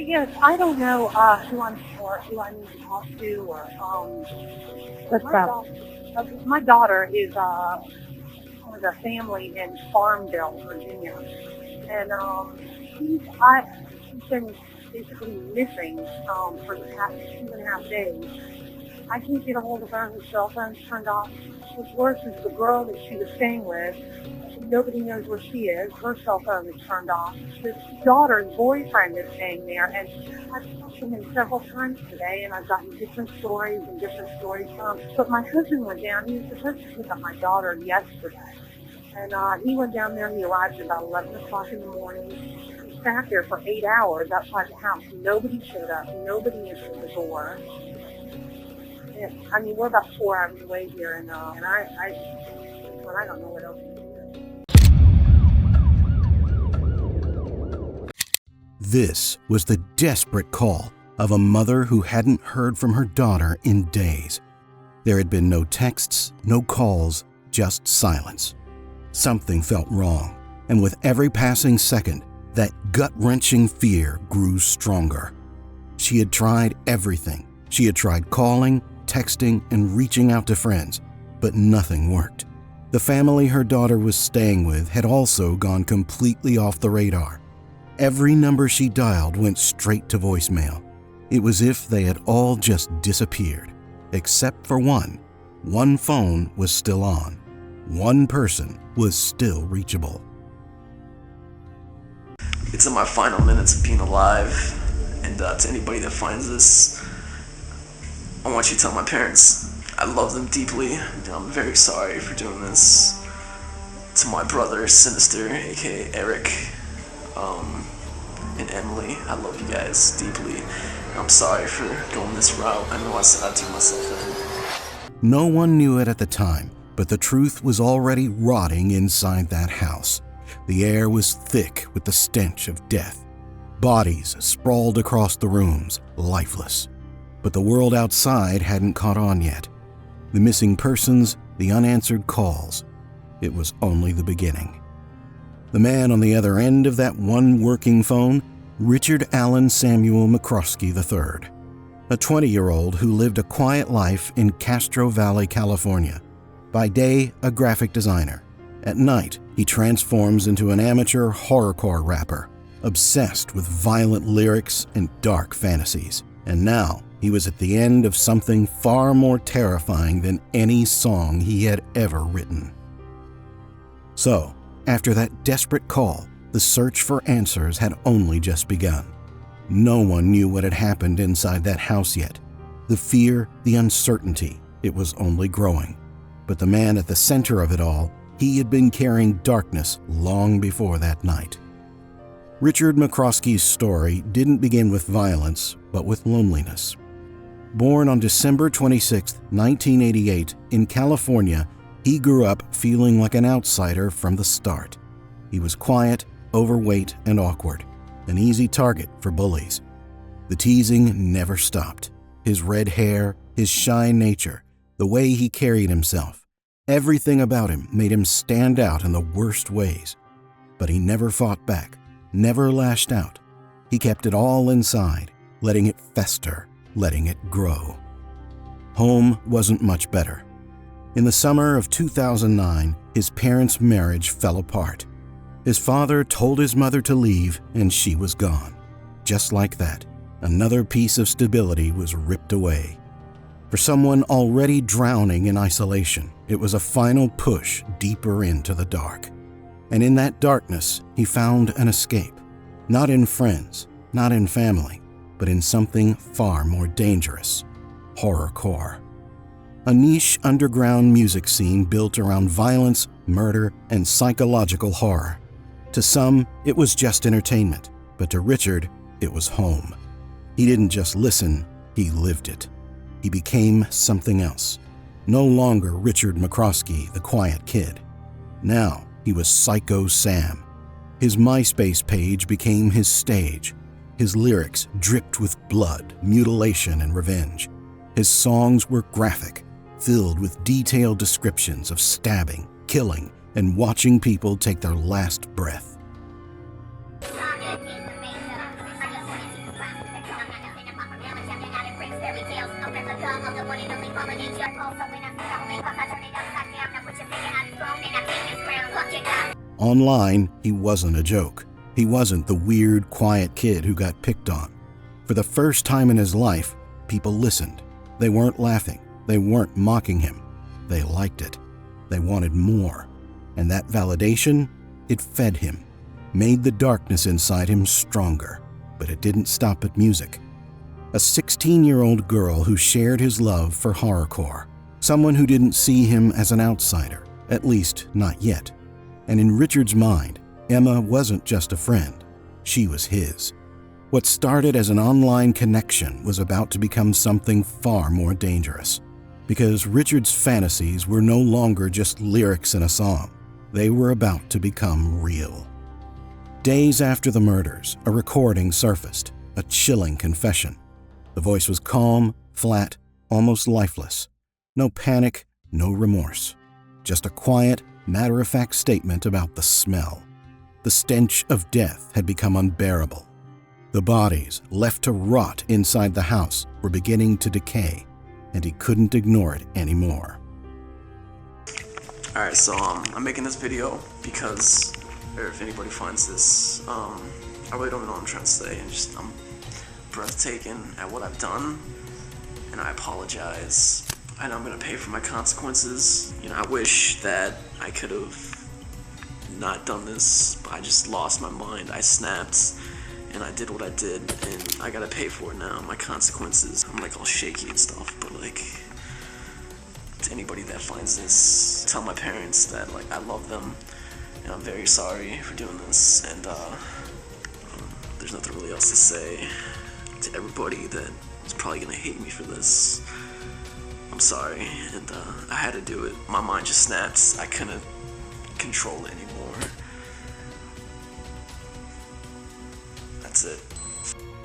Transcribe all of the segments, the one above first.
Yes, I don't know who I need to talk to, or What's my up? my daughter is with a family in Farmville, Virginia, and she's been basically missing for the past 2.5 days. I can't get a hold of her. Her cell phone's turned off. What's worse is the girl that she was staying with. Nobody knows where she is. Her cell phone is turned off. His daughter's boyfriend is staying there, and I've talked to him several times today, and I've gotten different stories and different stories from him. But my husband went down. He was supposed to pick up my daughter yesterday, and he went down there. He arrived at about 11 o'clock in the morning. He sat there for 8 hours outside the house. Nobody showed up. Nobody answered the door. I mean, we're about 4 hours away here, and I don't know what else to do. This was the desperate call of a mother who hadn't heard from her daughter in days. There had been no texts, no calls, just silence. Something felt wrong, and with every passing second, that gut-wrenching fear grew stronger. She had tried everything. She had tried calling, texting, and reaching out to friends, but nothing worked. The family her daughter was staying with had also gone completely off the radar. Every number she dialed went straight to voicemail. It was as if they had all just disappeared, except for one. One phone was still on. One person was still reachable. It's in my final minutes of being alive, and to anybody that finds this, I want you to tell my parents I love them deeply, and I'm very sorry for doing this. To my brother, Sinister, aka Eric, and Emily, I love you guys deeply. I'm sorry for going this route. I know I said I'd do myself in. No one knew it at the time, but the truth was already rotting inside that house. The air was thick with the stench of death. Bodies sprawled across the rooms, lifeless. But the world outside hadn't caught on yet. The missing persons, the unanswered calls. It was only the beginning. The man on the other end of that one working phone, Richard Samuel McCroskey III, a 20-year-old who lived a quiet life in Castro Valley, California. By day, a graphic designer. At night, he transforms into an amateur horrorcore rapper, obsessed with violent lyrics and dark fantasies. And now, he was at the end of something far more terrifying than any song he had ever written. So, after that desperate call, the search for answers had only just begun. No one knew what had happened inside that house yet. The fear, the uncertainty, it was only growing. But the man at the center of it all, he had been carrying darkness long before that night. Richard McCroskey's story didn't begin with violence, but with loneliness. Born on December 26, 1988, in California, he grew up feeling like an outsider from the start. He was quiet, overweight, and awkward, an easy target for bullies. The teasing never stopped. His red hair, his shy nature, the way he carried himself, everything about him made him stand out in the worst ways. But he never fought back, never lashed out. He kept it all inside, letting it fester, letting it grow. Home wasn't much better. In the summer of 2009, his parents' marriage fell apart. His father told his mother to leave, and she was gone. Just like that, another piece of stability was ripped away. For someone already drowning in isolation, it was a final push deeper into the dark. And in that darkness, he found an escape. Not in friends, not in family, but in something far more dangerous: horrorcore. A niche underground music scene built around violence, murder, and psychological horror. To some, it was just entertainment, but to Richard, it was home. He didn't just listen, he lived it. He became something else. No longer Richard McCroskey, the quiet kid. Now, he was Psycho Sam. His MySpace page became his stage. His lyrics dripped with blood, mutilation, and revenge. His songs were graphic, filled with detailed descriptions of stabbing, killing, and watching people take their last breath. Online, he wasn't a joke. He wasn't the weird, quiet kid who got picked on. For the first time in his life, people listened. They weren't laughing. They weren't mocking him. They liked it. They wanted more. And that validation, it fed him, made the darkness inside him stronger. But it didn't stop at music. A 16-year-old girl who shared his love for horrorcore. Someone who didn't see him as an outsider, at least not yet. And in Richard's mind, Emma wasn't just a friend. She was his. What started as an online connection was about to become something far more dangerous. Because Richard's fantasies were no longer just lyrics in a song. They were about to become real. Days after the murders, a recording surfaced, a chilling confession. The voice was calm, flat, almost lifeless. No panic, no remorse. Just a quiet, matter-of-fact statement about the smell. The stench of death had become unbearable. The bodies, left to rot inside the house, were beginning to decay, and he couldn't ignore it anymore. Alright, so I'm making this video because, or if anybody finds this, I really don't know what I'm trying to say. I'm breathtaking at what I've done, and I apologize. I know I'm gonna pay for my consequences. You know, I wish that I could have not done this, but I just lost my mind. I snapped, and I did what I did, and I gotta pay for it now. My consequences. I'm like all shaky and stuff, but like, to anybody that finds this, tell my parents that like I love them, and I'm very sorry for doing this, and there's nothing really else to say. To everybody that is probably gonna hate me for this, I'm sorry, and I had to do it. My mind just snapped. I couldn't control it anymore. That's it.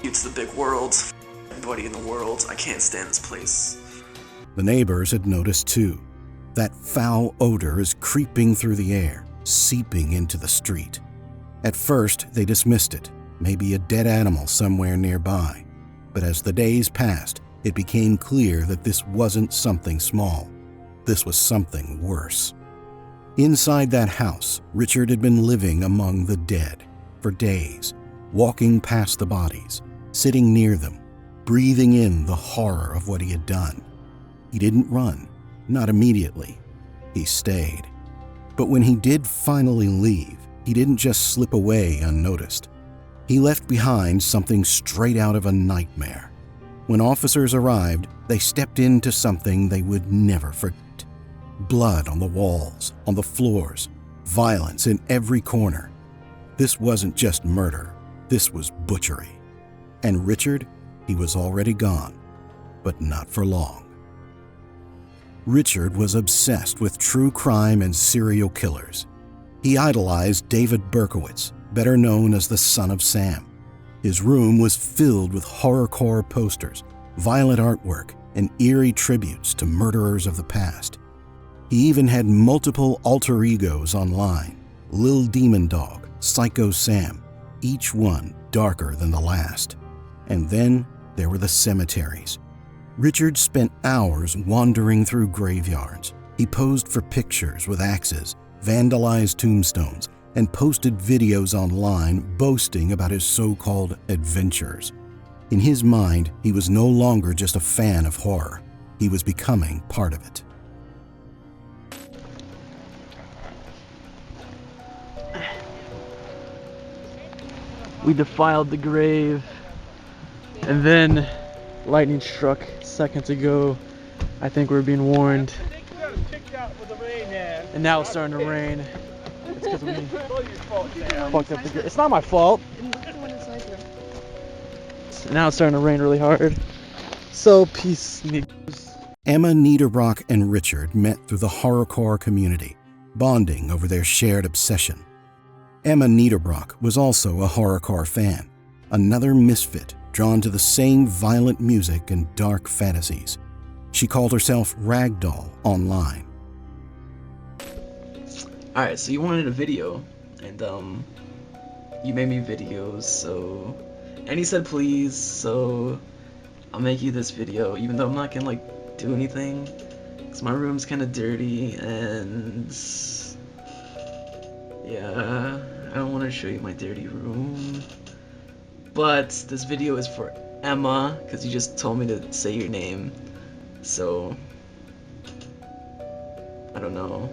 You to the big world. Everybody in the world. I can't stand this place. The neighbors had noticed too. That foul odor is creeping through the air, seeping into the street. At first, they dismissed it, maybe a dead animal somewhere nearby. But as the days passed, it became clear that this wasn't something small. This was something worse. Inside that house, Richard had been living among the dead for days, walking past the bodies, sitting near them, breathing in the horror of what he had done. He didn't run, not immediately. He stayed. But when he did finally leave, he didn't just slip away unnoticed. He left behind something straight out of a nightmare. When officers arrived, they stepped into something they would never forget. Blood on the walls, on the floors, violence in every corner. This wasn't just murder, this was butchery. And Richard, he was already gone, but not for long. Richard was obsessed with true crime and serial killers. He idolized David Berkowitz, better known as the Son of Sam. His room was filled with horrorcore posters, violent artwork, and eerie tributes to murderers of the past. He even had multiple alter egos online: Lil Demon Dog, Psycho Sam, each one darker than the last. And then there were the cemeteries. Richard spent hours wandering through graveyards. He posed for pictures with axes, vandalized tombstones, and posted videos online boasting about his so-called adventures. In his mind, he was no longer just a fan of horror. He was becoming part of it. We defiled the grave, and then lightning struck seconds ago. I think we're being warned. And now it's starting to rain. It's because we fucked up the grave. It's not my fault. Now it's starting to rain really hard. So peace, niggas. Emma Niederbrock and Richard met through the Horrorcore community, bonding over their shared obsession. Emma Niederbrock was also a horrorcore fan, another misfit drawn to the same violent music and dark fantasies. She called herself Ragdoll online. Alright, so you wanted a video, and you made me videos, and he said please, so I'll make you this video, even though I'm not gonna like do anything, because my room's kind of dirty, and yeah, I don't want to show you my dirty room. But this video is for Emma, because you just told me to say your name, so I don't know.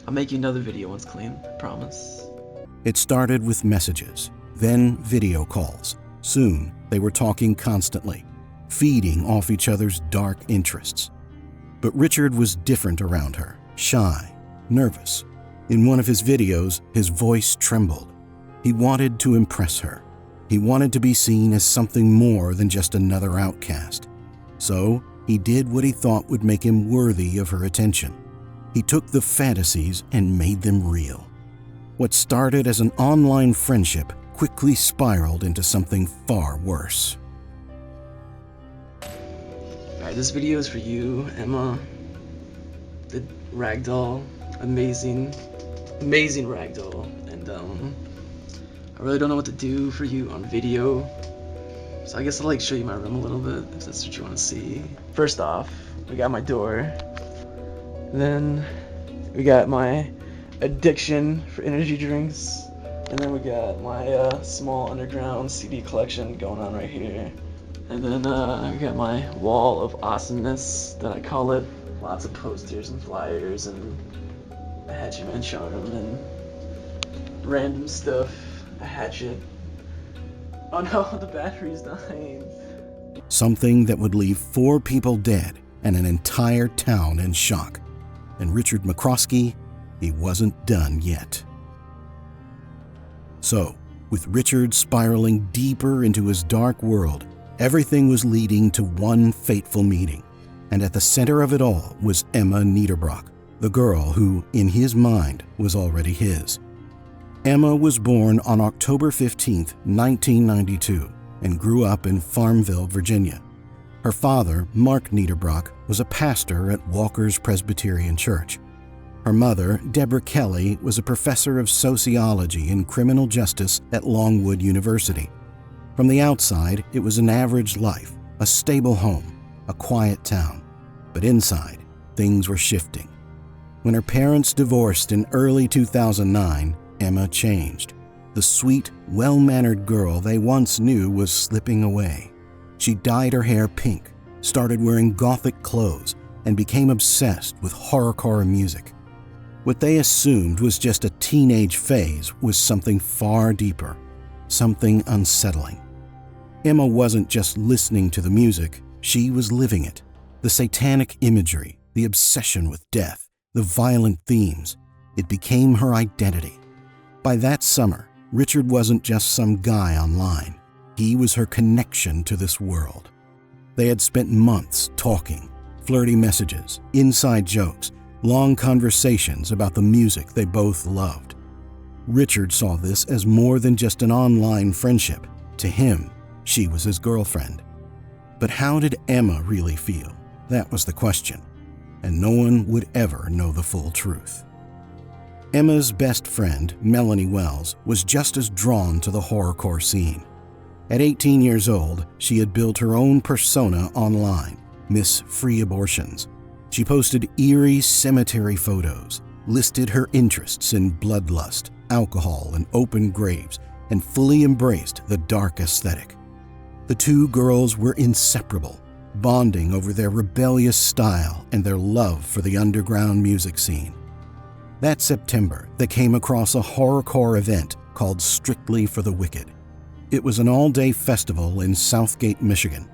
I'll make you another video once clean, I promise. It started with messages, then video calls. Soon, they were talking constantly, feeding off each other's dark interests. But Richard was different around her, shy, nervous. In one of his videos, his voice trembled. He wanted to impress her. He wanted to be seen as something more than just another outcast. So, he did what he thought would make him worthy of her attention. He took the fantasies and made them real. What started as an online friendship quickly spiraled into something far worse. Alright, this video is for you, Emma. The ragdoll, amazing ragdoll, and I really don't know what to do for you on video, so I guess I'll show you my room a little bit if that's what you want to see. First off, we got my door. Then we got my addiction for energy drinks, and then we got my small underground CD collection going on right here, and then we got my wall of awesomeness that I call it. Lots of posters and flyers and a Hatchet Man charm and random stuff. A hatchet. Oh no, the battery's dying. Something that would leave 4 people dead and an entire town in shock. And Richard McCroskey, he wasn't done yet. So, with Richard spiraling deeper into his dark world, everything was leading to one fateful meeting. And at the center of it all was Emma Niederbrock, the girl who, in his mind, was already his. Emma was born on October 15, 1992, and grew up in Farmville, Virginia. Her father, Mark Niederbrock, was a pastor at Walker's Presbyterian Church. Her mother, Deborah Kelly, was a professor of sociology and criminal justice at Longwood University. From the outside, it was an average life, a stable home, a quiet town. But inside, things were shifting. When her parents divorced in early 2009, Emma changed. The sweet, well-mannered girl they once knew was slipping away. She dyed her hair pink, started wearing gothic clothes, and became obsessed with horrorcore music. What they assumed was just a teenage phase was something far deeper, something unsettling. Emma wasn't just listening to the music, she was living it. The satanic imagery, the obsession with death, the violent themes, it became her identity. By that summer, Richard wasn't just some guy online. He was her connection to this world. They had spent months talking, flirty messages, inside jokes, long conversations about the music they both loved. Richard saw this as more than just an online friendship. To him, she was his girlfriend. But how did Emma really feel? That was the question, and no one would ever know the full truth. Emma's best friend, Melanie Wells, was just as drawn to the horrorcore scene. At 18 years old, she had built her own persona online, Miss Free Abortions. She posted eerie cemetery photos, listed her interests in bloodlust, alcohol, and open graves, and fully embraced the dark aesthetic. The two girls were inseparable, bonding over their rebellious style and their love for the underground music scene. That September, they came across a horrorcore event called Strictly for the Wicked. It was an all-day festival in Southgate, Michigan.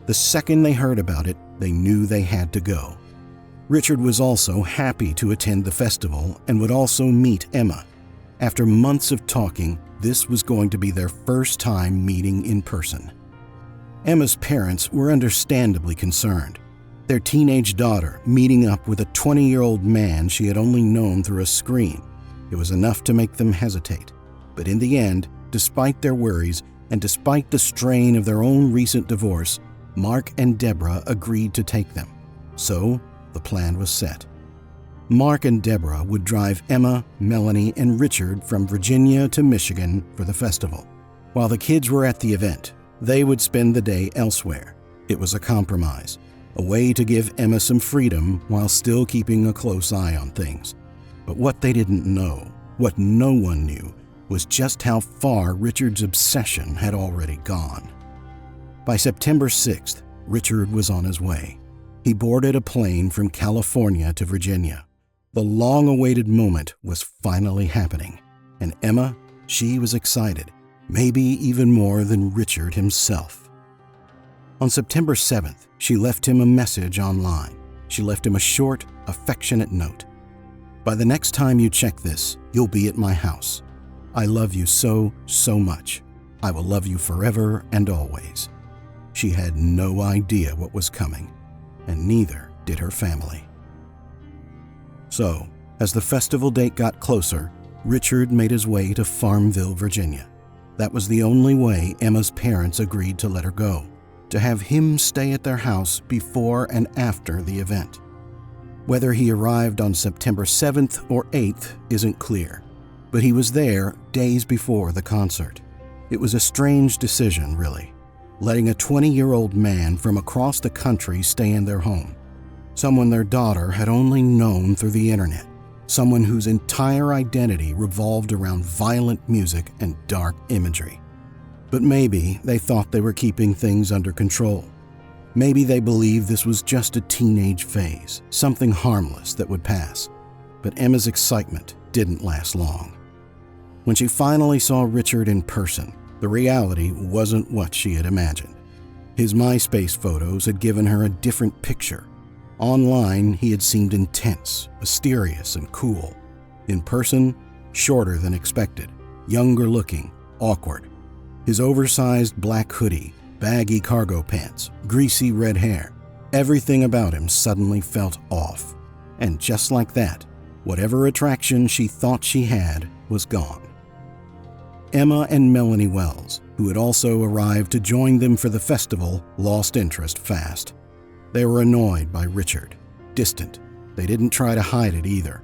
The second they heard about it, they knew they had to go. Richard was also happy to attend the festival and would also meet Emma. After months of talking, this was going to be their first time meeting in person. Emma's parents were understandably concerned. Their teenage daughter meeting up with a 20-year-old man she had only known through a screen. It was enough to make them hesitate. But in the end, despite their worries and despite the strain of their own recent divorce, Mark and Deborah agreed to take them. So, the plan was set. Mark and Deborah would drive Emma, Melanie, and Richard from Virginia to Michigan for the festival. While the kids were at the event, they would spend the day elsewhere, It was a compromise, a way to give Emma some freedom while still keeping a close eye on things. But what they didn't know, what no one knew, was just how far Richard's obsession had already gone. By September 6th, Richard was on his way. He boarded a plane from California to Virginia. The long-awaited moment was finally happening, and Emma, she was excited, maybe even more than Richard himself. On September 7th, she left him a message online. She left him a short, affectionate note. "By the next time you check this, you'll be at my house. I love you so, so much. I will love you forever and always." She had no idea what was coming, and neither did her family. So, as the festival date got closer, Richard made his way to Farmville, Virginia. That was the only way Emma's parents agreed to let her go, to have him stay at their house before and after the event. Whether he arrived on September 7th or 8th isn't clear, but he was there days before the concert. It was a strange decision, really, letting a 20-year-old man from across the country stay in their home, someone their daughter had only known through the internet, someone whose entire identity revolved around violent music and dark imagery. But maybe they thought they were keeping things under control. Maybe they believed this was just a teenage phase, something harmless that would pass. But Emma's excitement didn't last long. When she finally saw Richard in person, the reality wasn't what she had imagined. His MySpace photos had given her a different picture. Online, he had seemed intense, mysterious, and cool. In person, shorter than expected, younger looking, awkward. His oversized black hoodie, baggy cargo pants, greasy red hair, everything about him suddenly felt off. And just like that, whatever attraction she thought she had was gone. Emma and Melanie Wells, who had also arrived to join them for the festival, lost interest fast. They were annoyed by Richard, distant. They didn't try to hide it either.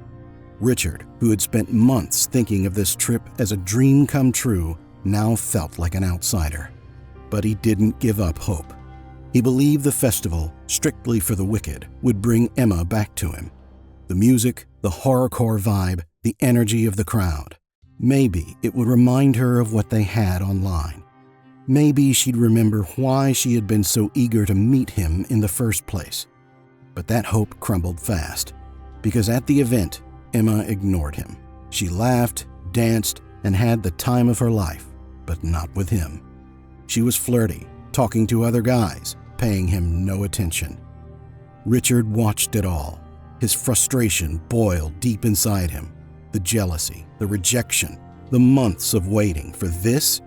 Richard, who had spent months thinking of this trip as a dream come true, now felt like an outsider. But he didn't give up hope. He believed the festival, strictly for the wicked, would bring Emma back to him. The music, the horrorcore vibe, the energy of the crowd. Maybe it would remind her of what they had online. Maybe she'd remember why she had been so eager to meet him in the first place. But that hope crumbled fast, because at the event, Emma ignored him. She laughed, danced, and had the time of her life, but not with him. She was flirty, talking to other guys, paying him no attention. Richard watched it all. His frustration boiled deep inside him. The jealousy, the rejection, the months of waiting for this.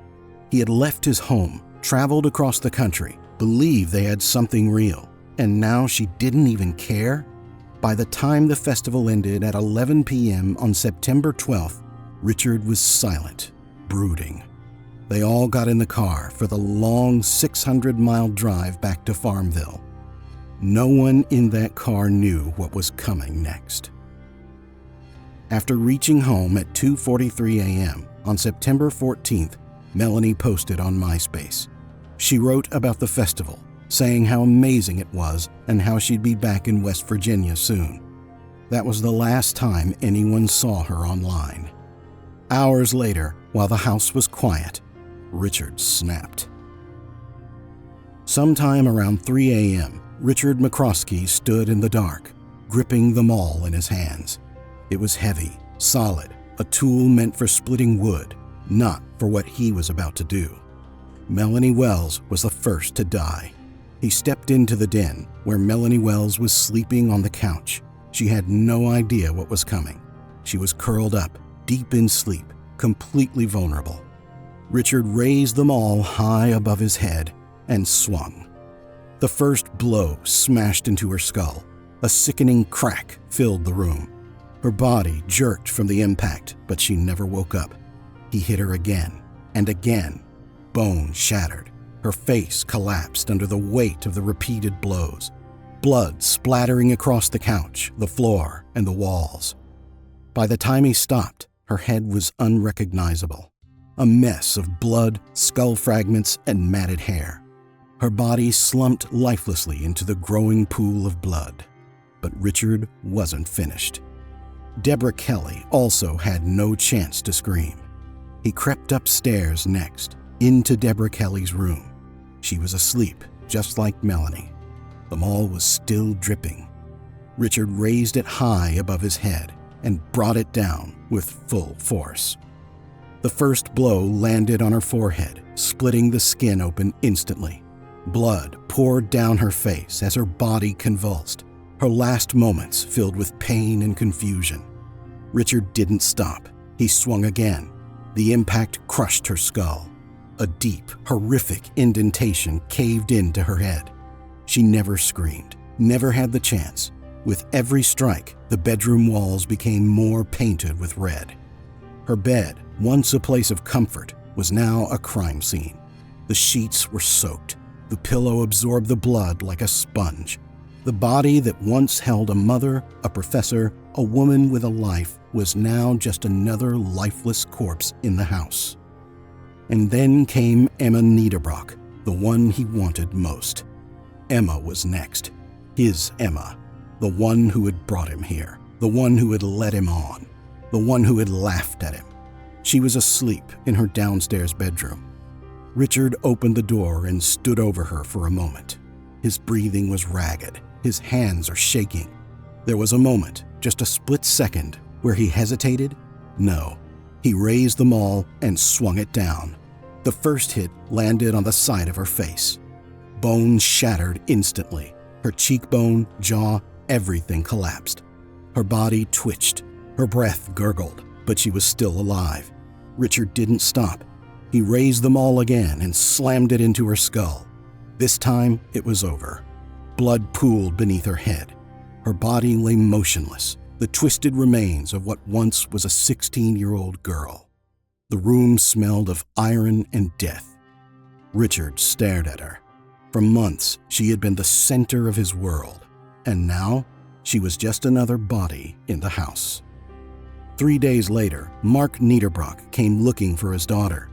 He had left his home, traveled across the country, believed they had something real, and now she didn't even care? By the time the festival ended at 11 p.m. on September 12th, Richard was silent, brooding. They all got in the car for the long 600-mile drive back to Farmville. No one in that car knew what was coming next. After reaching home at 2:43 a.m. on September 14th, Melanie posted on MySpace. She wrote about the festival, saying how amazing it was and how she'd be back in West Virginia soon. That was the last time anyone saw her online. Hours later, while the house was quiet, Richard snapped. Sometime around 3 a.m., Richard McCroskey stood in the dark, gripping the maul in his hands. It was heavy, solid, a tool meant for splitting wood, not for what he was about to do. Melanie Wells was the first to die. He stepped into the den, where Melanie Wells was sleeping on the couch. She had no idea what was coming. She was curled up, deep in sleep, completely vulnerable. Richard raised them all high above his head and swung. The first blow smashed into her skull. A sickening crack filled the room. Her body jerked from the impact, but she never woke up. He hit her again and again. Bone shattered. Her face collapsed under the weight of the repeated blows. Blood splattering across the couch, the floor, and the walls. By the time he stopped, her head was unrecognizable. A mess of blood, skull fragments, and matted hair. Her body slumped lifelessly into the growing pool of blood. But Richard wasn't finished. Deborah Kelly also had no chance to scream. He crept upstairs next, into Deborah Kelly's room. She was asleep, just like Melanie. The mall was still dripping. Richard raised it high above his head and brought it down with full force. The first blow landed on her forehead, splitting the skin open instantly. Blood poured down her face as her body convulsed, her last moments filled with pain and confusion. Richard didn't stop. He swung again. The impact crushed her skull. A deep, horrific indentation caved into her head. She never screamed, never had the chance. With every strike, the bedroom walls became more painted with red. Her bed, once a place of comfort, was now a crime scene. The sheets were soaked. The pillow absorbed the blood like a sponge. The body that once held a mother, a professor, a woman with a life was now just another lifeless corpse in the house. And then came Emma Niederbrock, the one he wanted most. Emma was next. His Emma. The one who had brought him here. The one who had led him on. The one who had laughed at him. She was asleep in her downstairs bedroom. Richard opened the door and stood over her for a moment. His breathing was ragged. His hands are shaking. There was a moment, just a split second, where he hesitated. No. He raised the maul and swung it down. The first hit landed on the side of her face. Bones shattered instantly. Her cheekbone, jaw, everything collapsed. Her body twitched. Her breath gurgled, but she was still alive. Richard didn't stop. He raised the maul again and slammed it into her skull. This time, it was over. Blood pooled beneath her head. Her body lay motionless, the twisted remains of what once was a 16-year-old girl. The room smelled of iron and death. Richard stared at her. For months, she had been the center of his world, and now she was just another body in the house. 3 days later, Mark Niederbrock came looking for his daughter.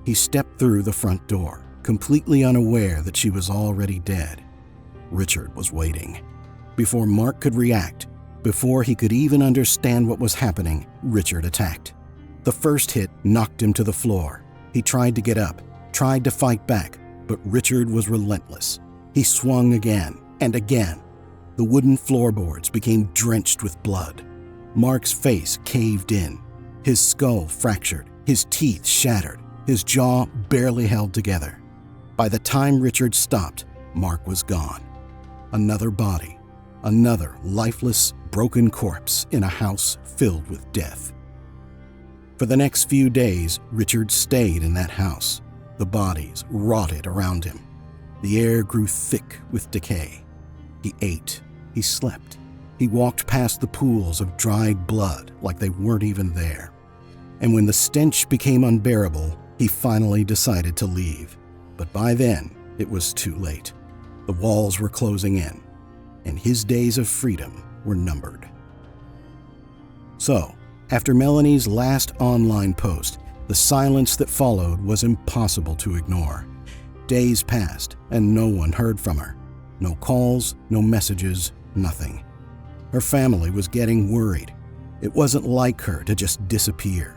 He stepped through the front door, completely unaware that she was already dead. Richard was waiting. Before Mark could react, before he could even understand what was happening, Richard attacked. The first hit knocked him to the floor. He tried to get up, tried to fight back, but Richard was relentless. He swung again and again. The wooden floorboards became drenched with blood. Mark's face caved in. His skull fractured, his teeth shattered, his jaw barely held together. By the time Richard stopped, Mark was gone. Another body, another lifeless, broken corpse in a house filled with death. For the next few days, Richard stayed in that house. The bodies rotted around him. The air grew thick with decay. He ate. He slept. He walked past the pools of dried blood like they weren't even there. And when the stench became unbearable, he finally decided to leave. But by then, it was too late. The walls were closing in, and his days of freedom were numbered. So, after Melanie's last online post, the silence that followed was impossible to ignore. Days passed, and no one heard from her. No calls, no messages, nothing. Her family was getting worried. It wasn't like her to just disappear.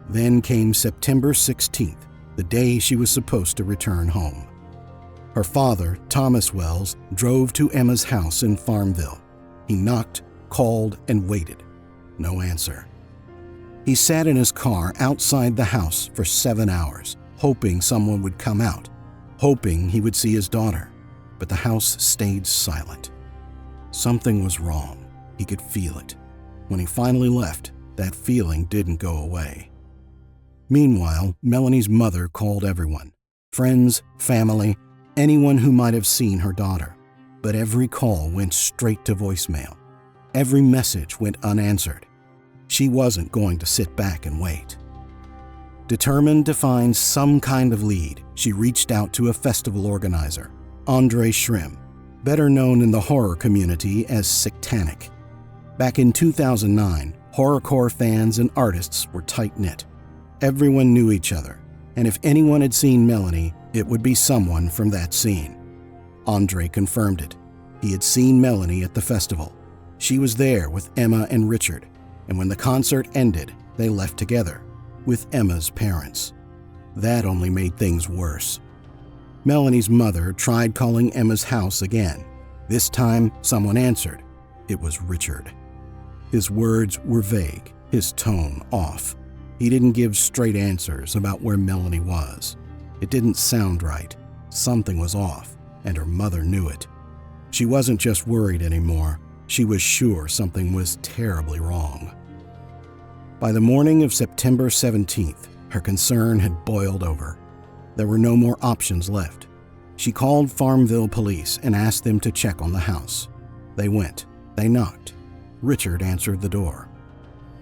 Then came September 16th, the day she was supposed to return home. Her father, Thomas Wells, drove to Emma's house in Farmville. He knocked, called, and waited. No answer. He sat in his car outside the house for 7 hours, hoping someone would come out, hoping he would see his daughter. But the house stayed silent. Something was wrong. He could feel it. When he finally left, that feeling didn't go away. Meanwhile, Melanie's mother called everyone. Friends, family, anyone who might have seen her daughter. But every call went straight to voicemail. Every message went unanswered. She wasn't going to sit back and wait. Determined to find some kind of lead, she reached out to a festival organizer, Andre Schrimm, better known in the horror community as Satanic. Back in 2009, horrorcore fans and artists were tight-knit. Everyone knew each other, and if anyone had seen Melanie, it would be someone from that scene. Andre confirmed it. He had seen Melanie at the festival. She was there with Emma and Richard, and when the concert ended, they left together, with Emma's parents. That only made things worse. Melanie's mother tried calling Emma's house again. This time, someone answered. It was Richard. His words were vague, his tone off. He didn't give straight answers about where Melanie was. It didn't sound right. Something was off, and her mother knew it. She wasn't just worried anymore. She was sure something was terribly wrong. By the morning of September 17th, her concern had boiled over. There were no more options left. She called Farmville police and asked them to check on the house. They went. They knocked. Richard answered the door.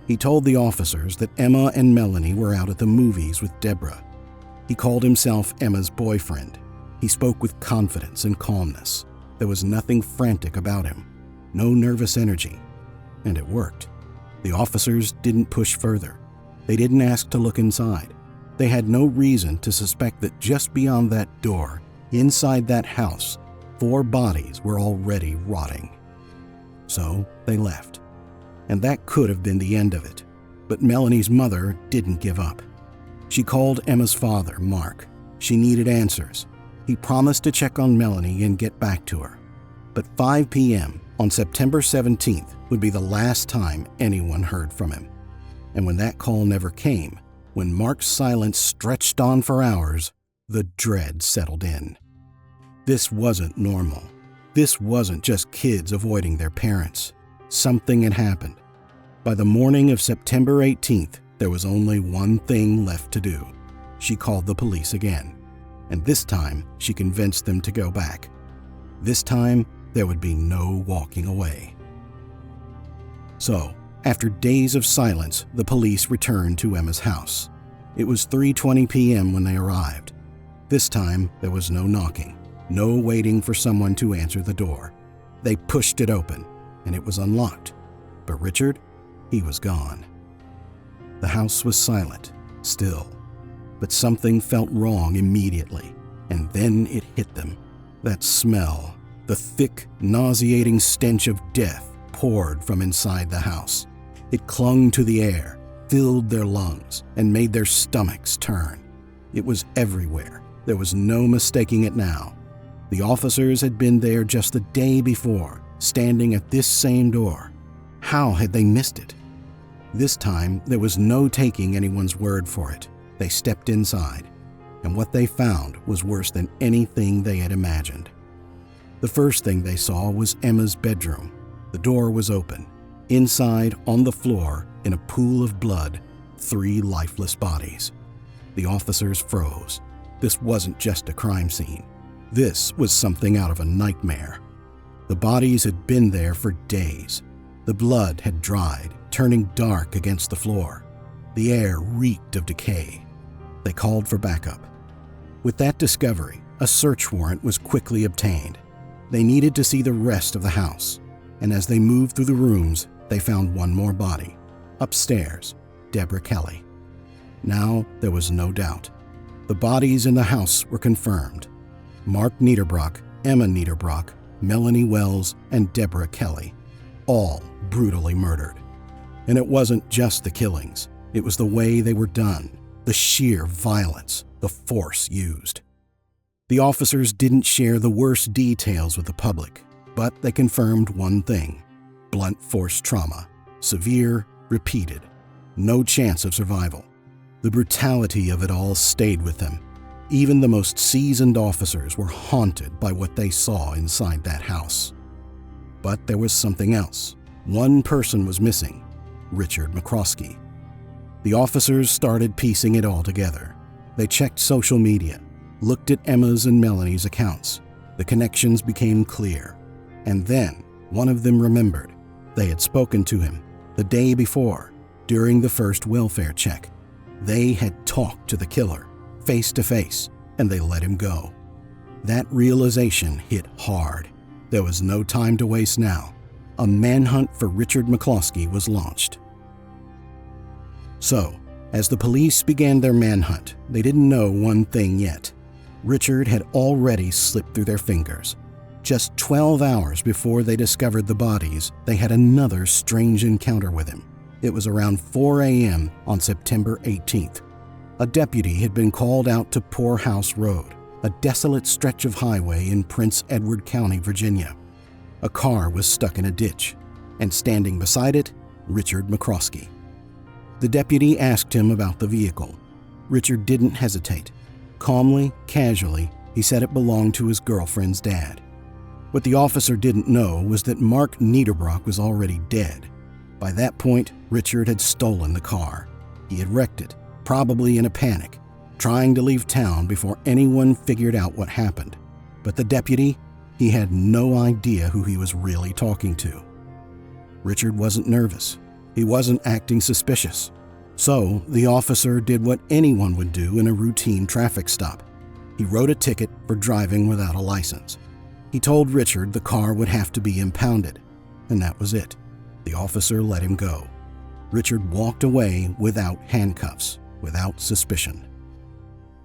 He told the officers that Emma and Melanie were out at the movies with Deborah. He called himself Emma's boyfriend. He spoke with confidence and calmness. There was nothing frantic about him, no nervous energy. And it worked. The officers didn't push further. They didn't ask to look inside. They had no reason to suspect that just beyond that door, inside that house, 4 bodies were already rotting. So they left. And that could have been the end of it. But Melanie's mother didn't give up. She called Emma's father, Mark. She needed answers. He promised to check on Melanie and get back to her. But 5 p.m. on September 17th would be the last time anyone heard from him. And when that call never came, when Mark's silence stretched on for hours, the dread settled in. This wasn't normal. This wasn't just kids avoiding their parents. Something had happened. By the morning of September 18th, there was only one thing left to do. She called the police again. And this time, she convinced them to go back. This time, there would be no walking away. So, after days of silence, the police returned to Emma's house. It was 3:20 p.m. when they arrived. This time, there was no knocking, no waiting for someone to answer the door. They pushed it open, and it was unlocked. But Richard, he was gone. The house was silent, still. But something felt wrong immediately, and then it hit them. That smell, the thick, nauseating stench of death poured from inside the house. It clung to the air, filled their lungs, and made their stomachs turn. It was everywhere. There was no mistaking it now. The officers had been there just the day before, standing at this same door. How had they missed it? This time, there was no taking anyone's word for it. They stepped inside, and what they found was worse than anything they had imagined. The first thing they saw was Emma's bedroom. The door was open. Inside, on the floor, in a pool of blood, 3 lifeless bodies. The officers froze. This wasn't just a crime scene. This was something out of a nightmare. The bodies had been there for days. The blood had dried, turning dark against the floor. The air reeked of decay. They called for backup. With that discovery, a search warrant was quickly obtained. They needed to see the rest of the house, and as they moved through the rooms, they found one more body. Upstairs, Deborah Kelly. Now there was no doubt. The bodies in the house were confirmed. Mark Niederbrock, Emma Niederbrock, Melanie Wells, and Deborah Kelly, all brutally murdered. And it wasn't just the killings. It was the way they were done, the sheer violence, the force used. The officers didn't share the worst details with the public, but they confirmed one thing: blunt force trauma, severe, repeated, no chance of survival. The brutality of it all stayed with them. Even the most seasoned officers were haunted by what they saw inside that house. But there was something else. One person was missing: Richard McCroskey. The officers started piecing it all together. They checked social media, looked at Emma's and Melanie's accounts. The connections became clear. And then one of them remembered. They had spoken to him the day before, during the first welfare check. They had talked to the killer, face to face, and they let him go. That realization hit hard. There was no time to waste now. A manhunt for Richard McCroskey was launched. So, as the police began their manhunt, they didn't know one thing yet. Richard had already slipped through their fingers. Just 12 hours before they discovered the bodies, they had another strange encounter with him. It was around 4 a.m. on September 18th. A deputy had been called out to Poorhouse Road, a desolate stretch of highway in Prince Edward County, Virginia. A car was stuck in a ditch, and standing beside it, Richard McCroskey. The deputy asked him about the vehicle. Richard didn't hesitate. Calmly, casually, he said it belonged to his girlfriend's dad. What the officer didn't know was that Mark Niederbrock was already dead. By that point, Richard had stolen the car. He had wrecked it, probably in a panic, trying to leave town before anyone figured out what happened. But the deputy, he had no idea who he was really talking to. Richard wasn't nervous. He wasn't acting suspicious. So the officer did what anyone would do in a routine traffic stop. He wrote a ticket for driving without a license. He told Richard the car would have to be impounded, and that was it. The officer let him go. Richard walked away without handcuffs, without suspicion.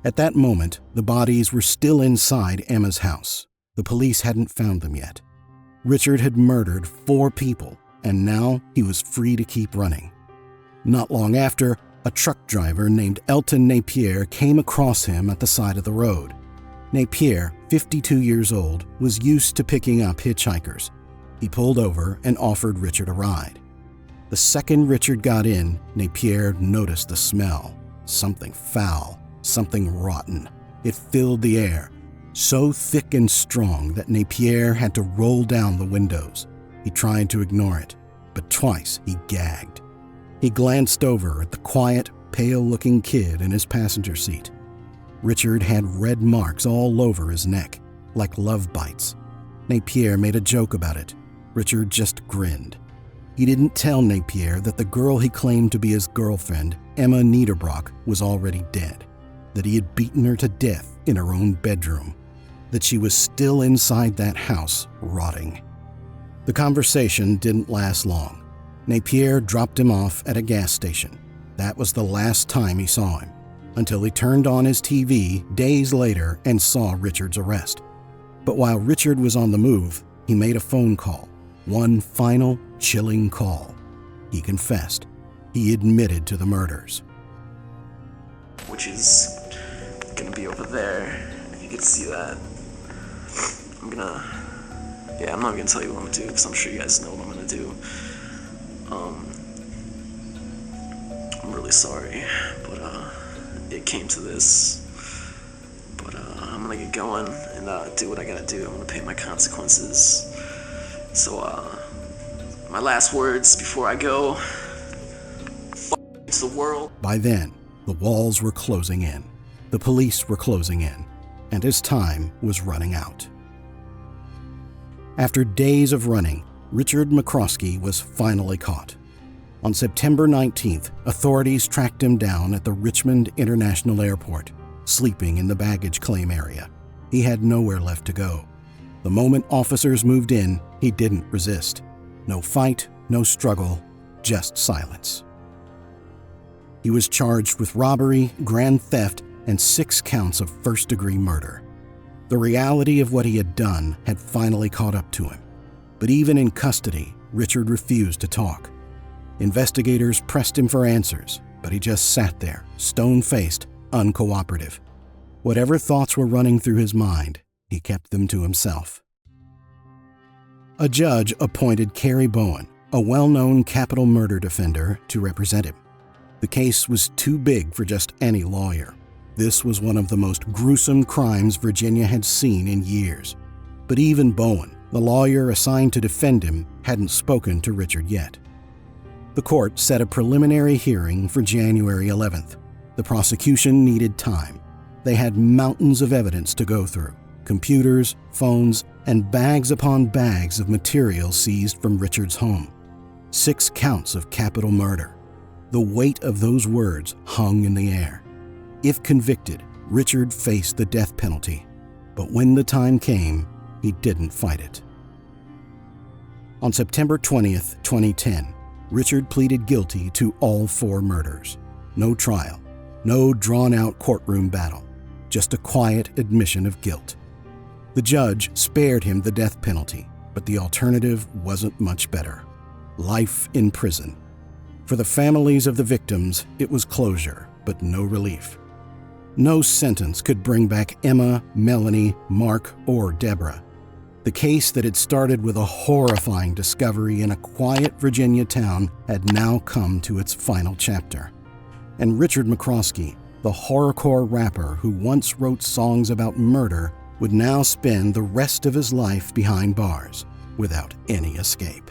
At that moment, the bodies were still inside Emma's house. The police hadn't found them yet. Richard had murdered 4 people, and now he was free to keep running. Not long after, a truck driver named Elton Napier came across him at the side of the road. Napier, 52 years old, was used to picking up hitchhikers. He pulled over and offered Richard a ride. The second Richard got in, Napier noticed the smell. Something foul, something rotten. It filled the air, so thick and strong that Napier had to roll down the windows. He tried to ignore it, but twice he gagged. He glanced over at the quiet, pale-looking kid in his passenger seat. Richard had red marks all over his neck, like love bites. Napier made a joke about it. Richard just grinned. He didn't tell Napier that the girl he claimed to be his girlfriend, Emma Niederbrock, was already dead, that he had beaten her to death in her own bedroom, that she was still inside that house, rotting. The conversation didn't last long. Napier dropped him off at a gas station. That was the last time he saw him, until he turned on his TV days later and saw Richard's arrest. But while Richard was on the move, he made a phone call, one final, chilling call. He confessed. He admitted to the murders. Which is gonna be over there, if you can see that. I'm not gonna tell you what I'm gonna do, because I'm sure you guys know what I'm gonna do. I'm really sorry, but it came to this. But I'm gonna get going and do what I gotta do. I'm gonna pay my consequences. So my last words before I go: fuck the world. By then, the walls were closing in. The police were closing in, and his time was running out. After days of running, Richard McCroskey was finally caught. On September 19th, authorities tracked him down at the Richmond International Airport, sleeping in the baggage claim area. He had nowhere left to go. The moment officers moved in, he didn't resist. No fight, no struggle, just silence. He was charged with robbery, grand theft, and 6 counts of first-degree murder. The reality of what he had done had finally caught up to him. But even in custody, Richard refused to talk. Investigators pressed him for answers, but he just sat there, stone-faced, uncooperative. Whatever thoughts were running through his mind, he kept them to himself. A judge appointed Carrie Bowen, a well-known capital murder defender, to represent him. The case was too big for just any lawyer. This was one of the most gruesome crimes Virginia had seen in years. But even Bowen, the lawyer assigned to defend him, hadn't spoken to Richard yet. The court set a preliminary hearing for January 11th. The prosecution needed time. They had mountains of evidence to go through: computers, phones, and bags upon bags of material seized from Richard's home. 6 counts of capital murder. The weight of those words hung in the air. If convicted, Richard faced the death penalty. But when the time came, he didn't fight it. On September 20th, 2010, Richard pleaded guilty to all 4 murders. No trial, no drawn-out courtroom battle, just a quiet admission of guilt. The judge spared him the death penalty, but the alternative wasn't much better. Life in prison. For the families of the victims, it was closure, but no relief. No sentence could bring back Emma, Melanie, Mark, or Deborah. The case that had started with a horrifying discovery in a quiet Virginia town had now come to its final chapter. And Richard McCroskey, the horrorcore rapper who once wrote songs about murder, would now spend the rest of his life behind bars without any escape.